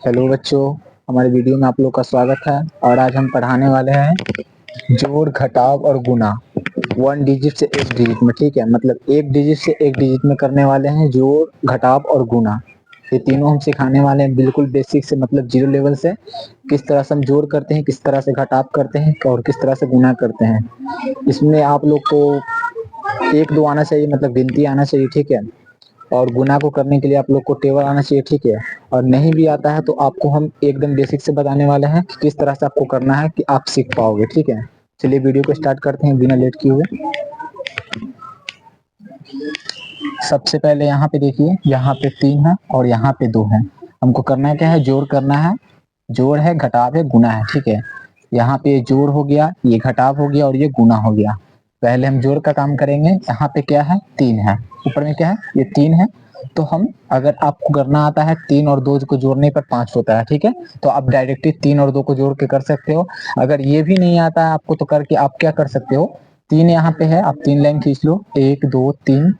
Hello बच्चों, हमारे video में आप लोग का स्वागत है। और आज हम पढ़ाने वाले हैं जोड़, घटाव और गुना 1 डिजिट से 1 डिजिट में। ठीक है, मतलब 1 डिजिट से 1 डिजिट में करने वाले हैं जोड़, घटाव और गुना। ये तीनों हम सिखाने वाले हैं बिल्कुल बेसिक से, मतलब 0 लेवल से। किस तरह से हम जोड़ करते हैं, किस तरह से घटाव करते हैं और किस तरह से गुना करते हैं। इसमें आप लोग को 1 2 आना चाहिए, मतलब गिनती आना चाहिए। ठीक है, और गुना को करने के लिए आप लोग को टेबल आना चाहिए। ठीक है, और नहीं भी आता है तो आपको हम एकदम बेसिक से बताने वाले हैं कि किस तरह से आपको करना है कि आप सीख पाओगे। ठीक है, चलिए वीडियो को स्टार्ट करते हैं बिना लेट किए हुए। सबसे पहले यहाँ पे देखिए, यहाँ पे 3 है और यहाँ पे 2 है। हमको करना है क्या है, जोड़ करना है। जोड़ है, घटाव है, गुना है। ठीक है, यहाँ पे जोड़ हो गया, ये घटाव हो गया और ये गुना हो गया। पहले हम जोड़ का काम करेंगे। यहाँ पे क्या है, 3 है, ऊपर में क्या है, ये 3 है। तो हम, अगर आपको करना आता है 3 और 2 को जोड़ने पर 5 होता है। ठीक है, तो आप डायरेक्टली 3 और 2 को जोड़ के कर सकते हो। अगर ये भी नहीं आता है आपको तो करके आप क्या कर सकते हो, 3 यहाँ पे है, आप 3 लाइन खींच लो, 1 2 3।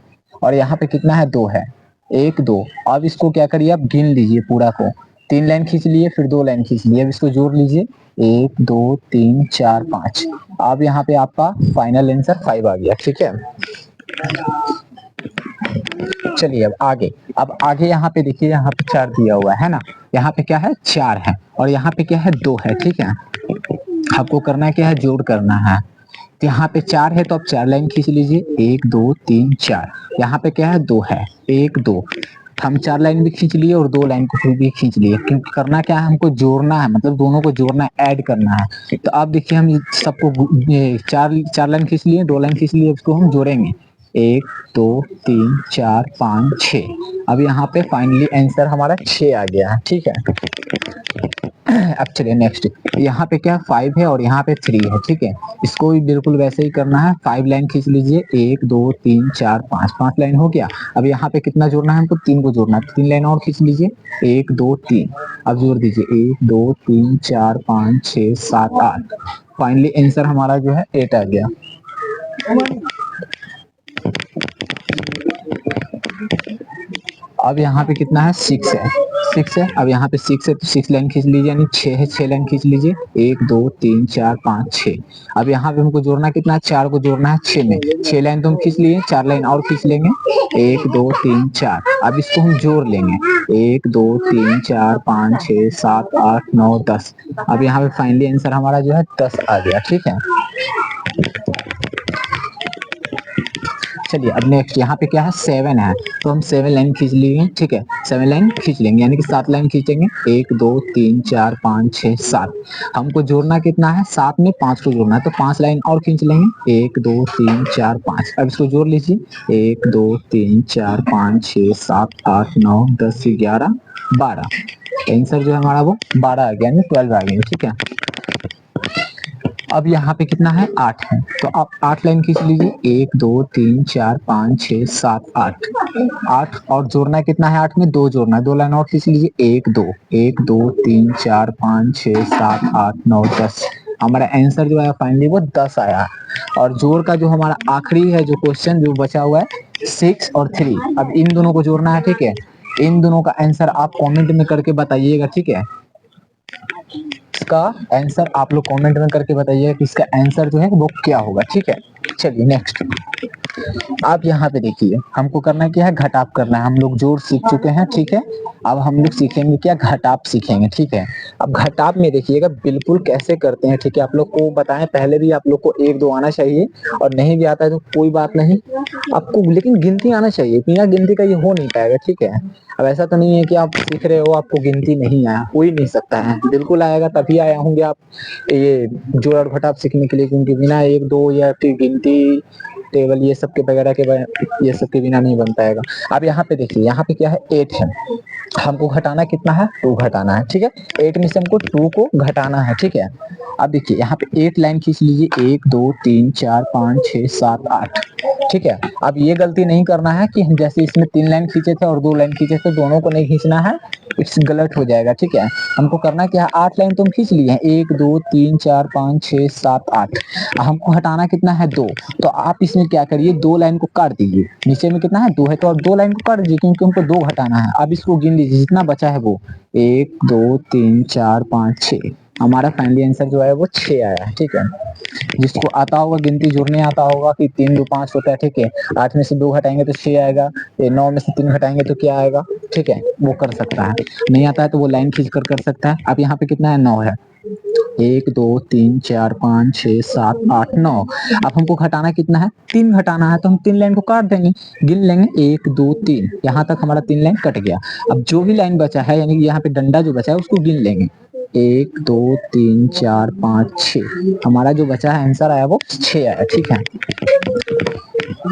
और यहाँ पे कितना है, 2 है, 1 2। अब इसको क्या करिए, आप गिन लीजिए पूरा को। 3 लाइन खींच लिए, फिर 2 लाइन खींच लिए, अब इसको जोड़ लीजिए, 1 2 3 4 5। अब यहाँ पे आपका फाइनल आंसर 5 आ गया। ठीक है, चलिए अब आगे यहाँ पे देखिए, यहाँ पे 4 दिया हुआ है ना। यहाँ पे क्या है, 4 है और यहाँ पे क्या है, 2 है। ठीक है, आपको करना है क्या है, जोड़ करना है। तो यहाँ पे 4 है तो आप 4 लाइन खींच लीजिए, 1 2 3 4। यहाँ पे क्या है, 2 है, 1 2। हम 4 लाइन भी खींच लिए और 2 लाइन को भी खींच लिए, क्योंकि करना क्या है, हमको जोड़ना है, मतलब दोनों को जोड़ना है, ऐड करना है। तो अब देखिए, हम सबको 4 लाइन खींच लिए, 2 लाइन खींच लिए, इसको हम जोड़ेंगे, 1 2 3 4 5 6। अब यहाँ पे फाइनली आंसर हमारा 6 आ गया है। ठीक है, अब चलिए नेक्स्ट। यहाँ पे क्या 5 है और यहाँ पे 3 है। ठीक है, इसको भी बिल्कुल वैसे ही करना है। 5 लाइन खींच लीजिए, 1 2 3 4 5, 5 लाइन हो गया। अब यहाँ पे कितना जोड़ना है हमको, 3 को जोड़ना है। 3 लाइन और खींच लीजिए, 1 2 3। अब जोड़ दीजिए, 1 2 3 4 5 6 7 8। फाइनली आंसर हमारा जो है 8 आ गया। अब यहाँ पे कितना है, 6 है, 6 है। अब यहाँ पे 6 है तो 6 लाइन खींच लीजिए, यानी 6 है, 6 लाइन खींच लीजिए, 1 2 3 4 5 6। अब यहाँ पे हमको जोड़ना कितना है, 4 को जोड़ना है 6 में। 6 लाइन तो हम खींच लिए, 4 लाइन और खींच लेंगे, 1 2 3 4। अब इसको हम जोड़ लेंगे, 1 2 3 4 5 6 7 8 9 10। अब यहाँ पे फाइनली आंसर हमारा जो है 10 आ गया। ठीक है, चलिए अब नेक्स्ट। यहाँ पे क्या है, 7 है, तो हम 7 लाइन खींच लिए। ठीक है, 7 लाइन खींच लेंगे, यानी कि 7 लाइन खींचेंगे, 1 2 3 4 5 6 7। हमको जोड़ना कितना है, 7 में 5 को जोड़ना है, तो 5 लाइन और खींच लेंगे, 1 2 3 4 5। अब इसको जोड़ लीजिए, 1 2 3 4 5 6 7 8 9 10 11 12। आंसर जो है हमारा वो 12 आ गया, 12 आ गया। ठीक है, अब यहाँ पे कितना है, 8 है, तो आप 8 लाइन खींच लीजिए, 1 2 3 4 5 6 7 8। 8 और जोड़ना है कितना है, 8 में 2 जोड़ना है, 2 लाइन और खींच लीजिए, 1 2 1 2 3 4 5 6 7 8 9 10। हमारा आंसर जो है फाइनली वो 10 आया। और जोड़ का जो हमारा आखिरी है, जो क्वेश्चन जो बचा हुआ है, 6 और 3। अब इन दोनों को जोड़ना है। ठीक है, इन दोनों का आंसर आप कमेंट में करके बताइएगा। ठीक है, इसका आंसर आप लोग कमेंट में करके बताइए कि इसका आंसर जो है वो क्या होगा। ठीक है, चलिए नेक्स्ट। आप यहाँ पे देखिए, हमको करना क्या है, घटाव करना है। हम लोग जोड़ सीख चुके हैं। ठीक है, अब हम लोग सीखेंगे क्या, घटाव सीखेंगे। ठीक है, अब घटाव में देखिएगा बिल्कुल कैसे करते हैं। ठीक है, आप लोग को बताएं पहले भी, आप लोग को 1 2 आना चाहिए, और नहीं भी आता है तो कोई बात नहीं आपको, लेकिन गिनती आना चाहिए। बिना गिनती का ये हो नहीं पाएगा। ठीक है, अब ऐसा तो नहीं है कि आप सीख रहे हो आपको गिनती नहीं आया, हो ही नहीं सकता है, बिल्कुल आएगा, तभी आया होंगे आप ये जोड़ और घटाव सीखने के लिए, क्योंकि बिना 1 2 या फिर गिनती टेबल ये सब के वगैरह के ये सब के बिना नहीं बन पाएगा। अब यहाँ पे देखिए, यहाँ पे क्या है, 8 है, हमको घटाना कितना है, 2 घटाना है। ठीक है, 8 में से हमको 2 को घटाना है। ठीक है, अब देखिए यहाँ पे 8 लाइन खींच लीजिए, 1 2 3 4 5 6 7 8। ठीक है, अब ये गलती नहीं करना है कि जैसे इसमें 3 लाइन खींचे थे और 2 लाइन खींचे थे, दोनों को नहीं खींचना है, इट्स गलत हो जाएगा। ठीक है, हमको करना क्या है, 8 लाइन तुम खींच लिए हैं, 1 2 3 4 5 6 7 8। हमको हटाना कितना है, 2। तो आप इसमें में क्या करिए, 2 लाइन को काट दीजिए। नीचे में कितना है 2 है, तो अब 2 लाइन को काट दीजिए क्योंकि हमको 2 घटाना है। अब इसको गिन लीजिए, जितना बचा है वो 1 2 3 4 5 6। हमारा फाइनली आंसर जो है वो 6 आया है। ठीक है, जिसको आता होगा गिनती जोड़ने आता होगा कि 3 2 5 होता है। ठीक है, 8 में से 2 घटाएंगे तो 6 आएगा, 9 में से 3 घटाएंगे तो क्या आएगा। ठीक है, वो कर सकता है। नहीं आता है तो वो लाइन खींच कर सकता है। अब यहाँ पे कितना है 9 है, 1 2 3 4 5 6 7 8 9। अब हमको घटाना कितना है, 3 घटाना है, तो हम 3 लाइन को काट देंगे, गिन लेंगे 1 2 3। यहाँ तक हमारा 3 लाइन कट गया। अब जो भी लाइन बचा है, यानी यहाँ पे डंडा जो बचा है उसको गिन लेंगे, 1 2 3 4 5 6। हमारा जो बचा है आंसर आया वो 6 आया। ठीक है,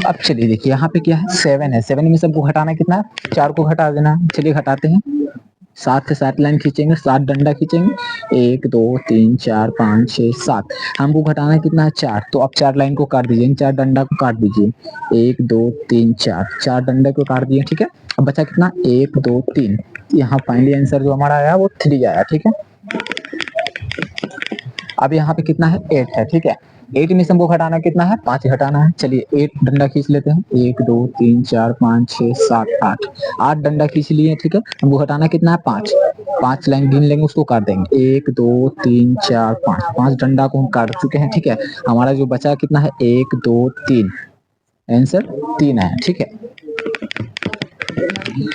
अब चलिए देखिए यहाँ पे क्या है 7 है। 7 में सबको घटाना कितना है, 4 को घटा देना है। चलिए घटाते हैं, 7 से 7 लाइन खींचेंगे, 7 डंडा खींचेंगे, 1 2 3 4 5 6 7। हमको घटाना कितना है 4, तो अब 4 लाइन को काट दीजिए, 4 डंडा को काट दीजिए, 1 2 3 4। 4 डंडे को काट दिए। ठीक है, अब बचा कितना 1 2 3। यहाँ फाइनली आंसर जो हमारा आया वो 3 आया। ठीक है, अब यहाँ पे कितना है 8 है। ठीक है, 8 में से हमको घटाना कितना है 5 घटाना है। चलिए 8 डंडा खींच लेते हैं, 1 2 3 4 5 6 7 8। 8 डंडा खींच लिए। ठीक है, हमको घटाना कितना है 5। 5 लाइन गिन लेंगे, उसको काट देंगे, 1 2 3 4 5। 5 डंडा को हम काट चुके हैं। ठीक है, हमारा जो बचा कितना है 1 2 3, आंसर 3 है। ठीक है,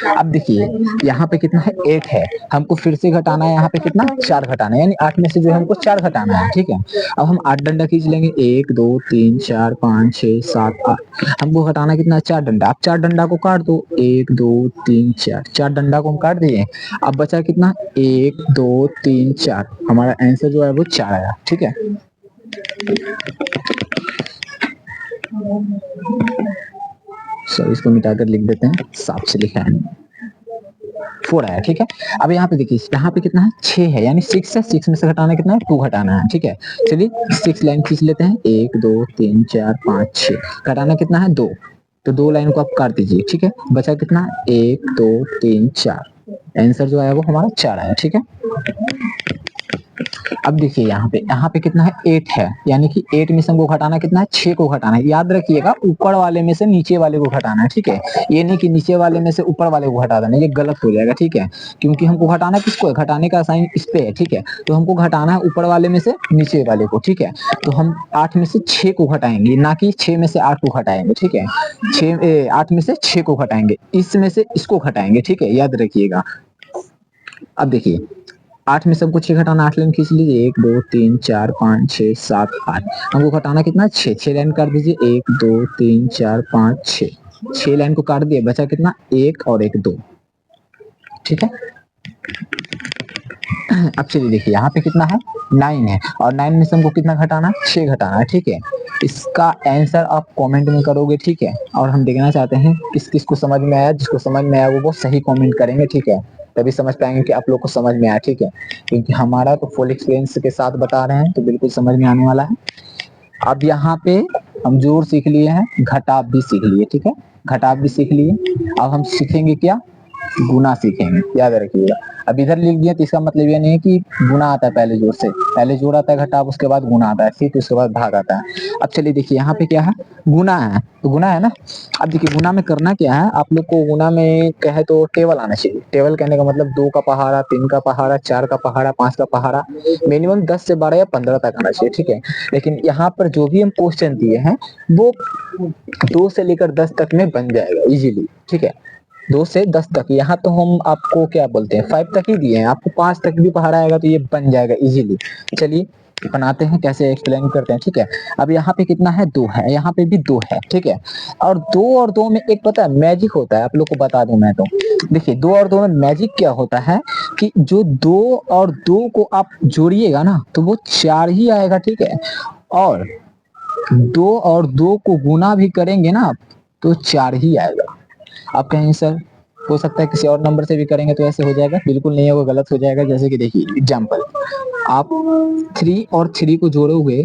अब देखिए यहाँ पे कितना है 8 है, हमको फिर से घटाना है, यहाँ पे कितना 4 घटाना है, यानी 8 में से जो हमको 4 घटाना है। ठीक है, अब हम 8 डंडा खींच लेंगे, 1 2 3 4 5 6 7 8। हमको घटाना कितना है 4 डंडा। अब 4 डंडा को काट दो, 1 2 3 4। 4 डंडा को हम काट दिए। अब बचा कितना 1 2 3 4। हमारा आंसर जो है वो 4 आया। ठीक है, सो इसको मिटाकर लिख देते हैं, साफ से लिखा है 4 आया। ठीक है, अब यहाँ पे देखिए, यहाँ पे कितना है 6 है, यानी 6 है। 6 में से घटाना कितना है 2 घटाना है। ठीक है, चलिए 6 लाइन खींच लेते हैं, 1 2 3 4 5 6। घटाना कितना है 2, तो 2 लाइन को आप काट दीजिए। ठीक है, बचा कितना 1 2 3 4। आंसर जो आया वो हमारा 4 आया। ठीक है, अब देखिए यहाँ पे कितना है 8 है, यानी कि 8 में से हमको घटाना कितना है 6 को घटाना है। याद रखिएगा, ऊपर वाले में से नीचे वाले को घटाना है। ठीक है, ये नहीं कि नीचे वाले में से ऊपर वाले को घटा देना, ये गलत हो जाएगा। ठीक है, क्योंकि हमको घटाना किसको है, घटाने का साइन इस पे है। ठीक है, तो हमको घटाना है ऊपर वाले में से नीचे वाले को। ठीक है, तो हम 8 में से 6 को घटाएंगे, ना कि 6 में से 8 को घटाएंगे। ठीक है, 8 में से 6 को घटाएंगे, इसमें से इसको घटाएंगे। ठीक है, याद रखिएगा। अब देखिए 8 में सबको 6 घटाना, 8 लाइन खींच लीजिए, 1 2 3 4 5 6 7 8। हमको घटाना कितना 6। 6 लाइन काट दीजिए, 1 2 3 4 5 6। 6 लाइन को काट दिए, बचा कितना 1 और 1 2। ठीक है, अब चलिए देखिए यहाँ पे कितना है 9 है, और 9 में से हमको कितना घटाना 6 घटाना है। ठीक है, इसका आंसर आप कमेंट में करोगे। ठीक है, और हम देखना चाहते हैं किस किस को समझ में आया। जिसको समझ में आया वो सही कमेंट करेंगे। ठीक है, तभी समझ पाएंगे कि आप लोग को समझ में आया। ठीक है, क्योंकि हमारा तो फुल एक्सपीरियंस के साथ बता रहे हैं, तो बिल्कुल समझ में आने वाला है। अब यहाँ पे हम जोड़ सीख लिए हैं, घटाव भी सीख लिए। ठीक है, घटाव भी सीख लिए। अब हम सीखेंगे क्या, गुना सीखेंगे। याद रखिएगा, अब इधर लिख दिया तो इसका मतलब ये नहीं है कि गुना आता है पहले जोड़ से, पहले जोड़ आता है घटाव, उसके बाद गुना आता है, फिर उसके बाद भाग आता है। अब चलिए देखिए यहाँ पे क्या है, गुना है, तो गुना है ना। अब देखिए गुना में करना क्या है, आप लोग को गुना में कहे तो टेबल आना चाहिए। टेबल कहने का मतलब 2 का पहाड़ा, 3 का पहाड़ा, 4 का पहाड़ा, 5 का पहाड़ा, मिनिमम 10 से 12 या 15 तक आना चाहिए। ठीक है, लेकिन यहाँ पर जो भी हम क्वेश्चन दिए हैं वो 2 से लेकर 10 तक में बन जाएगा इजीली। ठीक है, 2 से 10 तक। यहाँ तो हम आपको क्या बोलते हैं 5 तक ही दिए हैं, आपको 5 तक भी पहाड़ा आएगा तो ये बन जाएगा इजीली। चलिए बनाते हैं, कैसे एक्सप्लेन करते हैं। ठीक है, अब यहाँ पे कितना है 2 है, यहाँ पे भी 2 है। ठीक है, और 2 में एक पता है मैजिक होता है, आप लोग को बता दूं मैं तो। देखिए 2 और 2 में मैजिक क्या होता है कि जो 2 और 2 को आप जोड़िएगा ना तो वो 4 ही आएगा। ठीक है, और 2 और 2 को गुना भी करेंगे ना तो 4 ही आएगा। आप कहेंगे सर हो सकता है किसी और नंबर से भी करेंगे तो ऐसे हो जाएगा, बिल्कुल नहीं होगा, गलत हो जाएगा। जैसे कि देखिए एग्जांपल, आप 3 और 3 को जोड़ोगे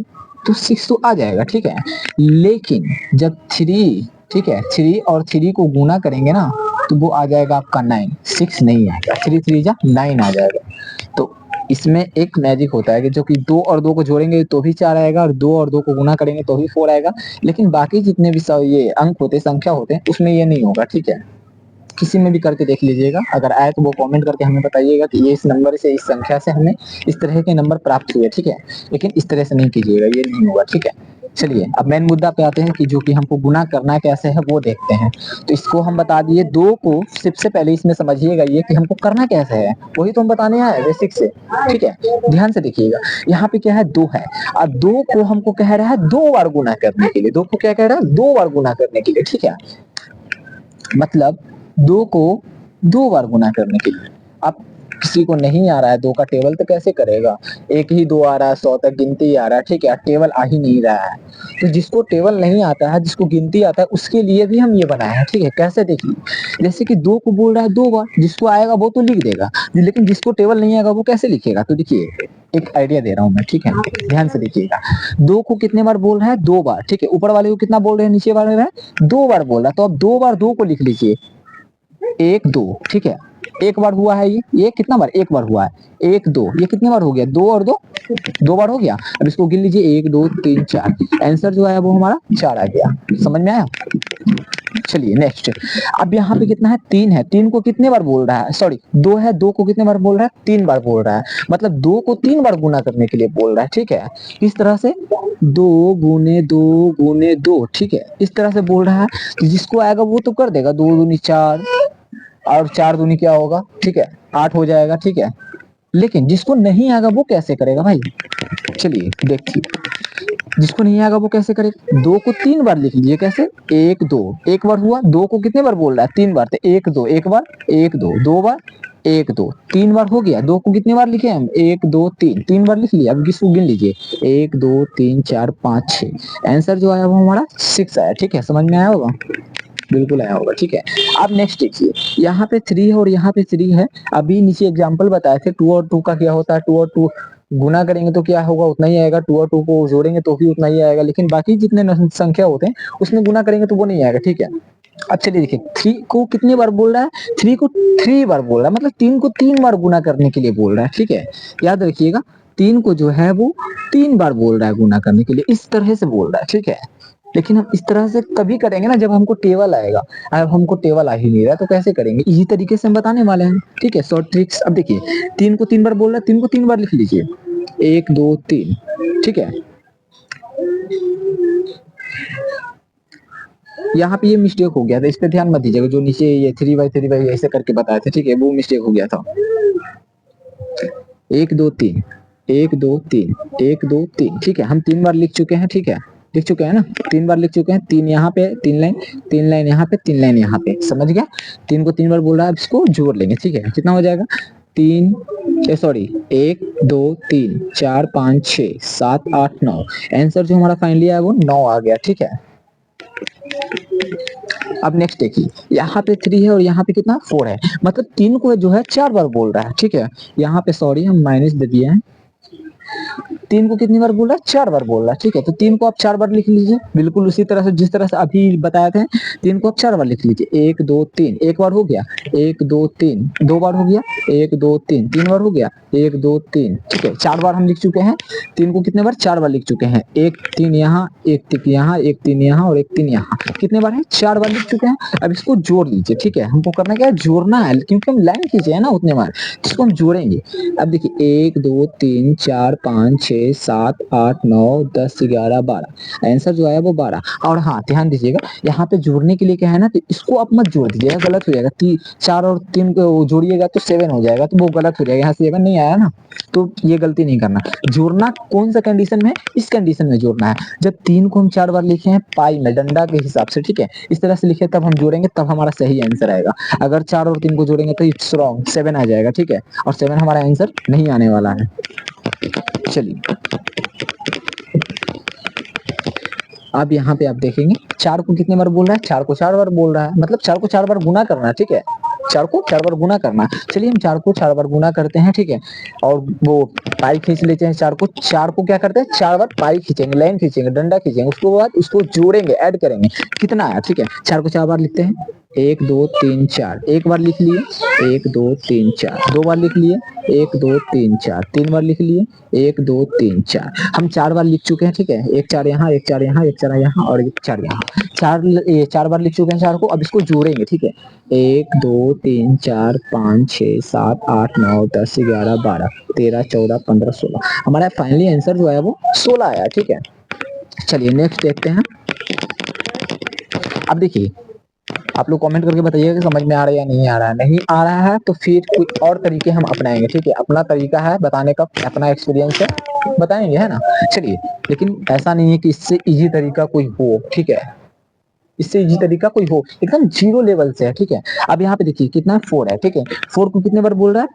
तो 6 तो आ जाएगा। ठीक है, लेकिन जब 3, ठीक है 3 और 3 को गुना करेंगे ना तो वो आ जाएगा आपका 9, 6 नहीं आएगा, 3 3 जा 9 आ जाएगा। तो इसमें एक मैजिक होता है कि जो कि 2 और 2 को जोड़ेंगे तो भी 4 आएगा और 2 और 2 को गुना करेंगे तो भी 4 आएगा, लेकिन बाकी जितने भी ये अंक होते हैं, संख्या होते हैं, उसमें ये नहीं होगा, ठीक है। किसी में भी करके देख लीजिएगा, अगर आए तो वो कमेंट करके हमें बताइएगा कि ये इस नंबर से, इस संख्या से हमें इस तरह के नंबर प्राप्त हुए, ठीक है। लेकिन इस तरह से नहीं कीजिएगा, ये नहीं होगा, ठीक है। चलिए अब मेन मुद्दा पे आते हैं कि जो कि हमको गुना करना कैसे है वो देखते हैं। तो इसको हम बता दिए, 2 को सबसे पहले इसमें समझिएगा ये कि हमको करना कैसे है, वही तो हम बताने आए बेसिक से, ठीक है। ध्यान से देखिएगा, यहाँ पे क्या है, 2 है और 2 को हमको कह रहा है 2 बार गुना करने के लिए। 2 को क्या कह रहा है, 2 बार गुना करने के लिए, ठीक है। मतलब 2 को 2 बार गुना करने के लिए। अब किसी को नहीं आ रहा है 2 का टेबल तो कैसे करेगा, एक ही 2 आ रहा है, 100 तक गिनती आ रहा है, ठीक है, टेबल आ ही नहीं रहा है। तो जिसको टेबल नहीं आता है, जिसको गिनती आता है, उसके लिए भी हम ये बनाए हैं, ठीक है। कैसे देखिए, जैसे कि 2 को बोल रहा है 2 बार, जिसको आएगा वो तो लिख देगा, लेकिन जिसको टेबल नहीं आएगा वो कैसे लिखेगा। तो देखिए एक आइडिया दे रहा हूं मैं, ठीक है, ध्यान से देखिएगा। 2 को कितने बार बोल रहा है, 2 बार, ठीक है। ऊपर वाले को कितना बोल रहे हैं, नीचे वाले में 2 बार बोल रहा है, तो अब 2 बार 2 को लिख लीजिए, 1 2, ठीक है। एक बार हुआ है, ये कितना बार, एक बार हुआ है, 1 2, ये कितने बार हो गया, 2 और 2, 2 बार हो गया। अब इसको गिन लीजिए, 1 2 3 4, आंसर जो है वो हमारा 4 आ गया। समझ में आया। चलिए नेक्स्ट, अब यहाँ पे कितना है, 3 है। 3 को कितने बार बोल रहा है, सॉरी 2 है, 2 को कितने बार बोल रहा है, 3 बार बोल रहा है। मतलब 2 को 3 बार गुना करने के लिए बोल रहा है, ठीक है। इस तरह से 2 गुने 2 गुने 2, ठीक है, इस तरह से बोल रहा है। तो जिसको आएगा वो तो कर देगा, 2 दूनी 4 और 4 दूनी क्या होगा, ठीक है, 8 हो जाएगा, ठीक है। लेकिन जिसको नहीं आएगा वो कैसे करेगा भाई, चलिए देखिए, जिसको नहीं आएगा वो कैसे करेगा। 2 को 3 बार लिख लीजिए, कैसे, 1 2, एक बार हुआ। 2 को कितने बार बोल रहा है, 3 बार, तो 1 2, एक बार 1 2, 2 बार 1 2, 3 बार हो गया। 2 को कितने बार लिखे हम, 1 2 3, 3 बार लिख लिया। अब किसको गिन लीजिए, 1 2 3 4 5 6, आंसर जो आया वो हमारा 6 आया, ठीक है। समझ में आया होगा, बिल्कुल आया होगा, ठीक है। अब नेक्स्ट देखिए, यहाँ पे 3 है और यहाँ पे 3 है। अभी नीचे एग्जांपल बताए थे 2 और 2 का क्या होता है, 2 और 2 गुना करेंगे तो क्या होगा, उतना ही आएगा। 2 और 2 को जोड़ेंगे तो भी उतना ही आएगा, लेकिन बाकी जितने संख्या होते हैं उसमें गुना करेंगे तो वो नहीं आएगा, ठीक है। अब चलिए देखिए, 3 को कितने बार बोल रहा है, 3 को 3 बार बोल रहा है, मतलब 3 को 3 बार गुना करने के लिए बोल रहा है, ठीक है। याद रखिएगा, 3 को जो है वो 3 बार बोल रहा है गुना करने के लिए, इस तरह से बोल रहा है, ठीक है। लेकिन हम इस तरह से कभी करेंगे ना जब हमको टेबल आएगा। अब हमको टेबल आ ही नहीं रहा तो कैसे करेंगे, इसी तरीके से हम बताने वाले हैं, ठीक है, शॉर्ट ट्रिक्स। अब देखिए, 3 को 3 बार बोल रहा है, 3 को 3 बार लिख लीजिए, 1 2 3, ठीक है। यहाँ पे ये मिस्टेक हो गया था, इस पे ध्यान मत दीजिएगा। जो नीचे ये 3 बाई ऐसे करके बताए थे, ठीक है, वो मिस्टेक हो गया था। 1 2 3, 1 2 3, 1 2 3, ठीक है। हम 3 बार लिख चुके हैं, ठीक है, लिख चुके हैं ना, 3 बार लिख चुके हैं। 3 यहाँ पे, 3 लाइन, 3 लाइन यहाँ पे, 3 लाइन यहाँ पे, समझ गया। 3 को 3 बार बोल रहा है, अब इसको जोड़ लेंगे, ठीक है। कितना हो जाएगा, 3 सॉरी 1 2 3 4 5 6 7 8 9, आंसर जो हमारा फाइनली है वो 9 आ गया, ठीक है। अब नेक्स्ट देखिए, यहाँ पे 3 है और यहाँ पे कितना 4 है, मतलब 3 को जो है 4 बार बोल रहा है, ठीक है। यहाँ पे सॉरी हम माइनस दे दिए हैं, 3 को कितनी बार बोल रहा है, 4 बार बोल रहा है, ठीक है। तो 3 को आप 4 बार लिख लीजिए, बिल्कुल उसी तरह से जिस तरह से अभी बताए थे। 3 को आप 4 बार लिख लीजिए, 1 2 3, एक बार हो गया, 1 2 3, 2 बार हो गया, 1 2 3, 3 बार हो गया, 1 2 3, ठीक है। 4 बार हम लिख चुके हैं। 3 को कितने बार, 4 बार लिख चुके हैं, 1 3 यहाँ, 1 3 यहाँ, 1 3 यहाँ और 1 3 यहाँ, कितने बार है, 4 बार लिख चुके हैं। अब इसको जोड़ लीजिए, ठीक है। हमको करना क्या है, जोड़ना है, क्योंकि हम लाइन खींचे है ना उतने बार, इसको हम जोड़ेंगे। अब देखिए 1 2 3 4 5 6 7 8 9 10 11 12, आंसर जो आया वो 12। और हाँ ध्यान दीजिएगा, यहाँ पे जोड़ने के लिए क्या है ना, तो इसको आप मत जोड़ दीजिएगा, गलत हो जाएगा। 4 और 3 को जोड़िएगा तो 7 हो जाएगा, तो वो गलत हो जाएगा। यहाँ से 7 नहीं आया ना, तो ये गलती नहीं करना। जोड़ना कौन सा कंडीशन में, इस कंडीशन में जोड़ना है जब 3 को हम 4 बार लिखे हैं पाई में, डंडा के हिसाब से, ठीक है। इस तरह से लिखे तब हम जोड़ेंगे, तब हमारा सही आंसर आएगा। अगर 4 और 3 को जोड़ेंगे तो इट्स रॉन्ग, 7 आ जाएगा, ठीक है। और 7 हमारा आंसर नहीं आने वाला है। चलिए अब यहाँ पे आप देखेंगे 4 को कितने बार बोल रहा है, 4 को 4 बार बोल रहा है, मतलब 4 को 4 बार गुना करना है, ठीक है। 4 को 4 बार गुना करना। चलिए हम 4 को 4 बार गुना करते हैं, ठीक है। और वो पाई खींच लेते हैं, 4 को क्या करते हैं, 4 बार पाई खींचेंगे, लाइन खींचेंगे, डंडा खींचेंगे, उसके बाद उसको जोड़ेंगे, ऐड करेंगे, कितना आया, ठीक है। 4 को 4 बार लिखते हैं, 1 2 3 4 एक बार लिख लिए, 1 2 3 4 दो बार लिख लिए, 1 2 3 4 तीन बार लिख लिए, 1 2 3 4 हम 4 बार लिख चुके हैं, ठीक है। 1 4 यहाँ, 1 4 यहाँ, 1 4 यहाँ और 1 4 यहाँ, 4 बार लिख चुके हैं 4 को। अब इसको जोड़ेंगे, ठीक है। 1 2 3 4 5 6 7 8 9 10 11 12 13 14 15 16 हमारा फाइनली आंसर जो है वो 16 आया, ठीक है। चलिए नेक्स्ट देखते हैं। अब देखिए, आप लोग कमेंट करके बताइएगा कि समझ में आ रहा है या नहीं आ रहा है। नहीं आ रहा है तो फिर कुछ और तरीके हम अपनाएंगे, ठीक है। अपना तरीका है बताने का, अपना एक्सपीरियंस है, बताएंगे, है ना। चलिए, लेकिन ऐसा नहीं है कि इससे इजी तरीका कोई हो, ठीक है। इससे इजी तरीका कोई हो, एकदम जीरो लेवल से है, ठीक है। अब यहाँ पे देखिए कितना 4 है, ठीक है। 4 को कितने बार बोल रहा है,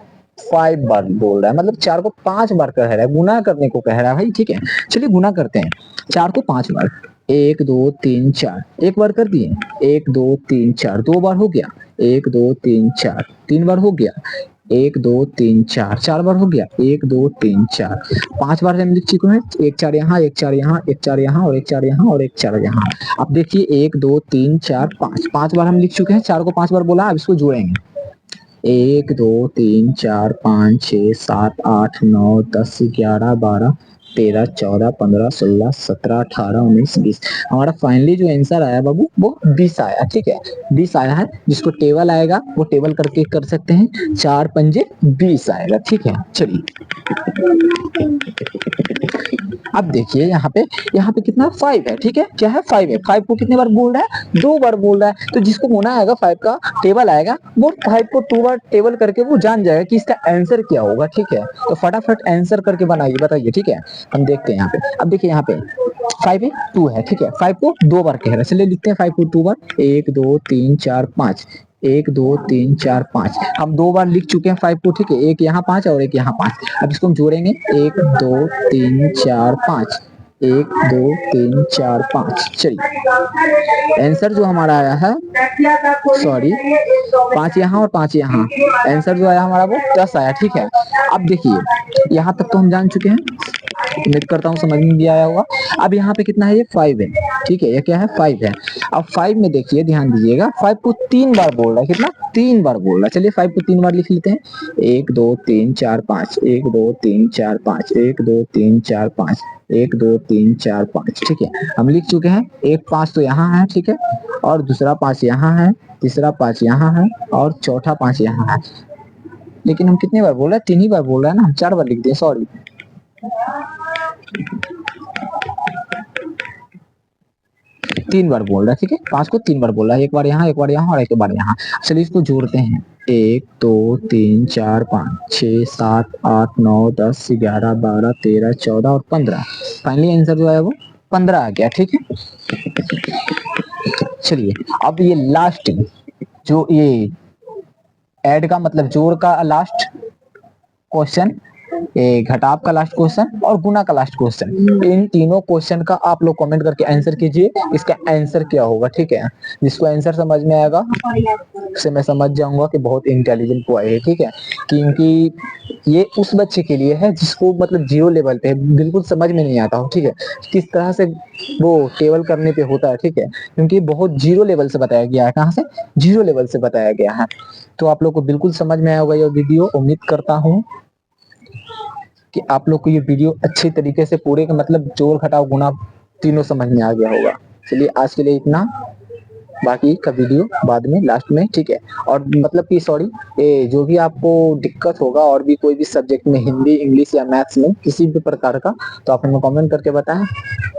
5 बार बोल रहा है, मतलब 4 को 5 बार कह रहा है, गुना करने को कह रहा है भाई, ठीक है। चलिए गुना करते हैं 4 को 5 बार। 1 2 3 4 एक बार कर दिए, 1 2 3 4 दो बार हो गया, 1 2 3 4 तीन बार हो गया, 1 2 3 4 चार बार हो गया, 1 2 3 4 5 बार हम लिख चुके हैं। 1 4 यहाँ, 1 4 यहाँ, 1 4 यहाँ और 1 4 यहाँ और 1 4 यहाँ। अब देखिए 1 2 3 4 5 5 बार हम लिख चुके हैं, 4 को 5 बार बोला। अब इसको जोड़ेंगे, 1 2 3 4 5 6 7 8 9 10 11 12 13 14 15 16 17 18 19 20 हमारा फाइनली जो आंसर आया बाबू वो 20 आया, ठीक है। 20 आया है। जिसको टेबल आएगा वो टेबल करके कर सकते हैं, 4 पंजे 20 आएगा, ठीक है। चलिए अब देखिए यहाँ पे कितना 5 है, ठीक है। क्या है, 5 है। 5 को कितने बार बोल रहा है, 2 बार बोल रहा है। तो जिसको होना आएगा 5 का टेबल आएगा, वो 5 को 2 बार टेबल करके वो जान जाएगा कि इसका आंसर क्या होगा, ठीक है। तो फटाफट आंसर करके बनाइए, बताइए, ठीक है। हम देखते हैं यहाँ पे। अब देखिए यहाँ पे 5 है, 2 है, ठीक है। 5 को 2 बार कह रहा है, चलिए लिखते हैं 5 को 2 बार। 1 2 3 4 5 1 2 3 4 5 हम 2 बार लिख चुके हैं 5 को, ठीक है। एक यहाँ 5 और एक यहाँ 5। अब इसको हम जोड़ेंगे, 1 2 3 4 5 1 2 3 4 5। चलिए आंसर जो हमारा आया है, सॉरी 5 यहाँ और 5 यहाँ, आंसर जो आया हमारा वो 10 आया, ठीक है। अब देखिए यहाँ तक तो हम जान चुके हैं, उम्मीद करता हूँ समझ में भी आया होगा। अब यहाँ पे कितना है, ये 5 है, ठीक है। ये क्या है, 5 है। अब 5 में देखिए, ध्यान दीजिएगा, 5 को 3 बार बोल रहा है, कितना, 3 बार बोल रहा है। चलिए 5 को 3 बार लिख लेते हैं, 1 2 3 4 5 1 2 3 4 5 1 2 3 4 5 1 2 3 4 5, ठीक है। हम लिख चुके हैं। एक 5 तो यहाँ है, ठीक है, और दूसरा 5 यहाँ है, तीसरा 5 यहाँ है और चौथा 5 यहाँ है। लेकिन हम कितनी बार बोल रहे हैं, 3 ही बार बोल रहे हैं ना, हम 4 बार लिख दिए, सॉरी। तीन बार बोल रहा है, ठीक है। 5 को 3 बार बोल रहा है, एक बार यहाँ, एक बार यहाँ और एक बार यहाँ। चलिए इसको जोड़ते हैं, 1 2 3 4 5 6 7 8 9 10 11 12 13 14 और 15। फाइनली आंसर जो है वो 15 आ गया, ठीक है। चलिए अब ये लास्ट, जो ये ऐड का मतलब जोड़ का लास्ट क्वेश्चन, घटाव का लास्ट क्वेश्चन और गुना का लास्ट क्वेश्चन, इन तीनों क्वेश्चन का आप लोग कमेंट करके आंसर कीजिए, इसका आंसर क्या होगा, ठीक है। जिसको आंसर समझ में आएगा से मैं समझ जाऊंगा कि बहुत इंटेलिजेंट बॉय है, ठीक है। क्योंकि ये उस बच्चे के लिए है जिसको मतलब जीरो लेवल पे बिल्कुल समझ में नहीं आता हो, ठीक है, किस तरह से वो टेबल करने पे होता है, ठीक है। क्योंकि बहुत जीरो लेवल से बताया गया है, कहाँ से, जीरो लेवल से बताया गया है। तो आप लोग को बिल्कुल समझ में आया होगा ये वीडियो। उम्मीद करता हूँ कि आप लोग को ये वीडियो अच्छी तरीके से पूरे का मतलब जोड़ घटाव गुना तीनों समझ में आ गया होगा। चलिए आज के लिए इतना, बाकी का वीडियो बाद में लास्ट में, ठीक है। और मतलब कि सॉरी, जो भी आपको दिक्कत होगा और भी कोई भी सब्जेक्ट में, हिंदी इंग्लिश या मैथ्स में किसी भी प्रकार का, तो आप हमें कमेंट करके बताएं,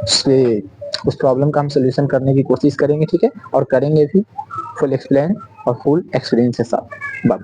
उस प्रॉब्लम का हम सोल्यूशन करने की कोशिश करेंगे, ठीक है। और करेंगे भी फुल एक्सप्लेन और फुल एक्सपीरियंस के साथ। बाय।